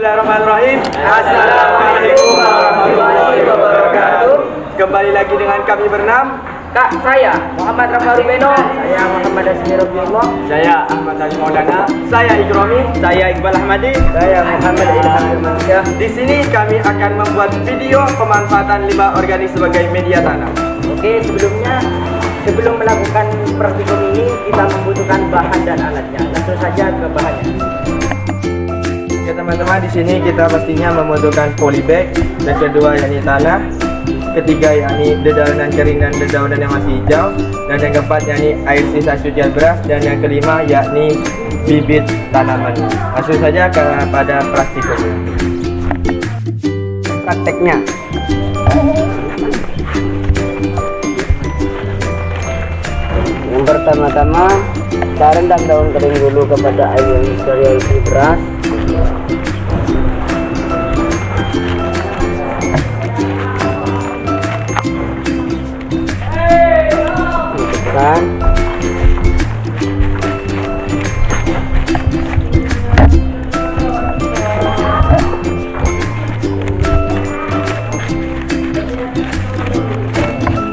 Bismillahirrahmanirrahim. Assalamualaikum warahmatullahi wabarakatuh. Kembali lagi dengan kami berenam. Kak, saya Muhammad Rafa Rubeno. Saya Muhammad Asmi Rafiullah. Saya Ahmad Ali Maulana. Saya Ikromi. Saya Iqbal Ahmadi. Saya Muhammad Ilham Firmansyah. Di sini kami akan membuat video pemanfaatan limbah organik sebagai media tanam. Oke, sebelum melakukan praktikum ini kita membutuhkan bahan dan alatnya. Langsung saja ke bahannya. Oke teman-teman, di sini kita pastinya membutuhkan polybag, dan kedua yakni tanah, ketiga yakni dedaunan kering dan dedaunan yang masih hijau, dan yang keempat yakni air sisa cucian beras, dan yang kelima yakni bibit tanaman. Langsung saja kepada praktikumnya. Prakteknya. Yang pertama-tama, kita rendam daun kering dulu kepada air yang steriliasi beras. Masukkan.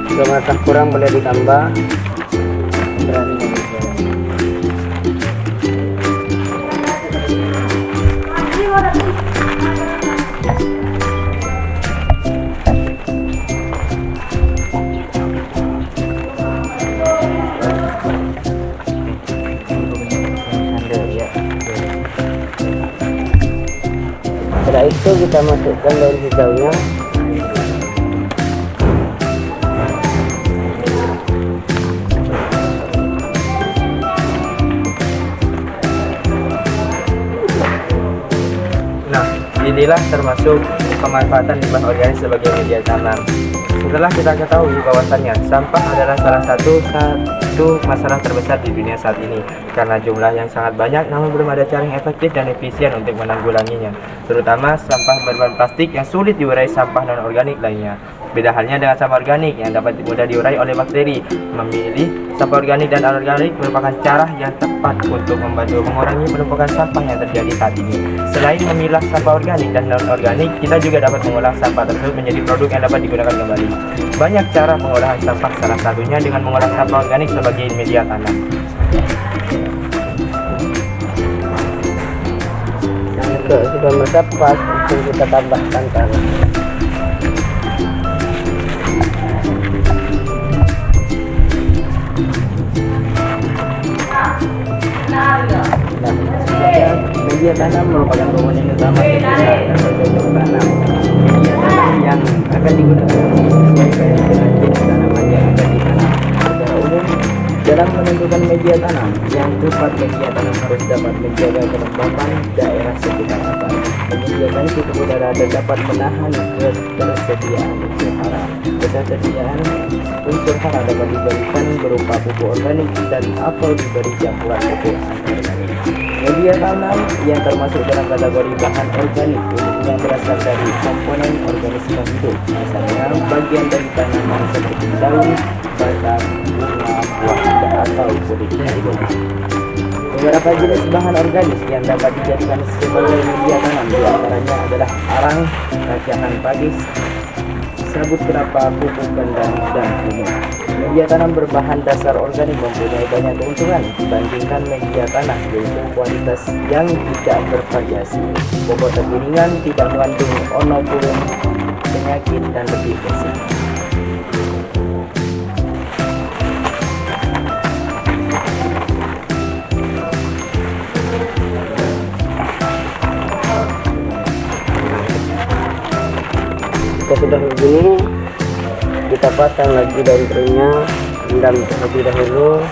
Jika merasa kurang boleh ditambah. Setelah itu kita masukkan daun hijaunya. Nah, inilah termasuk pemanfaatan limbah organik sebagai media tanam. Setelah kita ketahui bahwasannya sampah adalah salah satu masalah terbesar di dunia saat ini, karena jumlah yang sangat banyak namun belum ada cara yang efektif dan efisien untuk menanggulanginya, terutama sampah berbahan plastik yang sulit diurai sampah non-organik lainnya. Beda halnya dengan sampah organik yang dapat mudah diurai oleh bakteri. Memilih sampah organik dan anorganik merupakan cara yang tepat untuk membantu mengurangi penumpukan sampah yang terjadi saat ini. Selain memilah sampah organik dan non-organik, kita juga dapat mengolah sampah tersebut menjadi produk yang dapat digunakan kembali. Banyak cara pengolahan sampah, salah satunya dengan mengolah sampah organik sebagai media tanam. Kalau sudah meresap, langsung kita tambahkan tanah. Media tanam merupakan komponen utama dari bercocok tanam. Media tanam yang akan digunakan sesuai dengan jenis tanaman yang akan ditanam. Secara umum, dalam menentukan media tanam, yang tepat media tanam harus dapat menjaga kelembapan daerah sekitar akar, menyediakan suhu udara dan dapat menahan ketersediaan unsur hara. Ketersediaan unsur hara dapat diberikan berupa pupuk organik dan atau diberi campuran pupuk anorganik. Media tanam yang termasuk dalam kategori bahan organik umumnya berasal dari komponen organisme hidup, misalnya bagian dari tanaman seperti daun, batang, bunga, buah, atau kulitnya hidup. Beberapa jenis bahan organik yang dapat dijadikan sebagai media tanam diantaranya adalah arang, racikan pagis, sabut kelapa, pupuk kandang, dan kunyit. Media tanam berbahan dasar organik mempunyai banyak keuntungan dibandingkan media tanah, yaitu kualitas yang tidak bervariasi, bobot lebih ringan, tidak mengandung onokulum, penyakit, dan lebih bersih. Jika sudah begini, kita pasang lagi daun keringnya, rendam terlebih dahulu.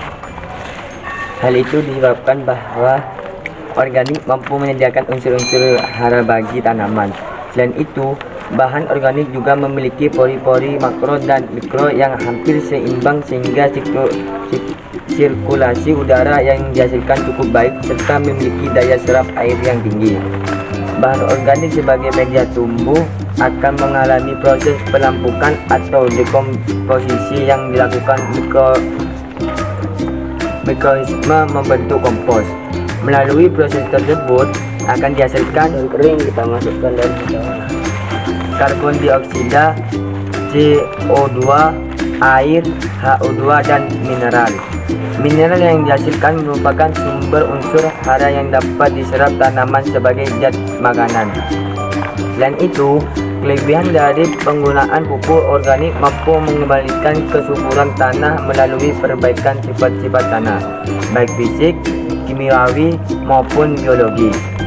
Hal itu disebabkan bahwa organik mampu menyediakan unsur-unsur hara bagi tanaman. Selain itu, bahan organik juga memiliki pori-pori makro dan mikro yang hampir seimbang sehingga sirkulasi udara yang dihasilkan cukup baik serta memiliki daya serap air yang tinggi. Bahan organik sebagai media tumbuh akan mengalami proses pelampukan atau dekomposisi yang dilakukan mekanisme membentuk kompos. Melalui proses tersebut akan dihasilkan daun kering kita masukkan daun bawang. karbon dioksida, CO2, air, HO2 dan mineral. Mineral yang dihasilkan merupakan sumber unsur hara yang dapat diserap tanaman sebagai zat makanan. Selain itu, kelebihan dari penggunaan pupuk organik mampu mengembalikan kesuburan tanah melalui perbaikan sifat-sifat tanah, baik fisik, kimiawi maupun biologis.